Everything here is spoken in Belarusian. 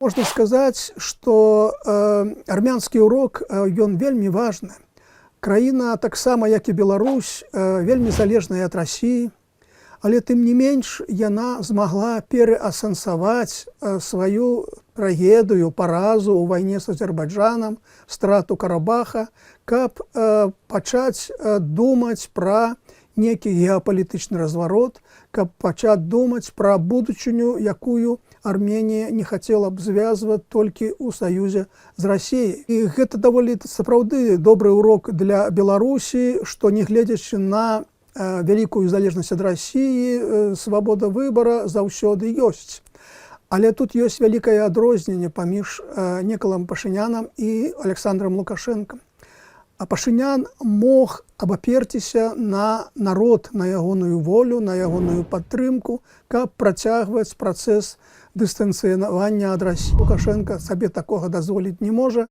Можна сказаць, што армянскі урок ён вельмі важны. Краіна таксама, як і Беларусь, вельмі залежная ад Расіі, але тым не менш яна змагла пераасэнсаваць сваю трагедыю, паразу ў вайне з Азербайджанам, страту Карабаха, каб пачаць думаць пра нейкі геапалітычны разварот, каб пачаць думаць пра будучыню, якую Арменія не хацела б звязваць толькі ў саюзе з Расіяй. І гэта даволі сапраўды добры урок для Беларусі, што нягледзячы на вялікую залежнасць ад Расіі, свабода выбара заўсёды ёсць. Але тут ёсць вялікае адрозненне паміж Нікалам Пашынянам і Александром Лукашэнкам. А Пашынян мог абаперціся на народ, на ягоную волю, на ягоную падтрымку, каб працягваць працэс дыстанцыянавання ад Расіі. Лукашенко сабе такога дазволіць не можа.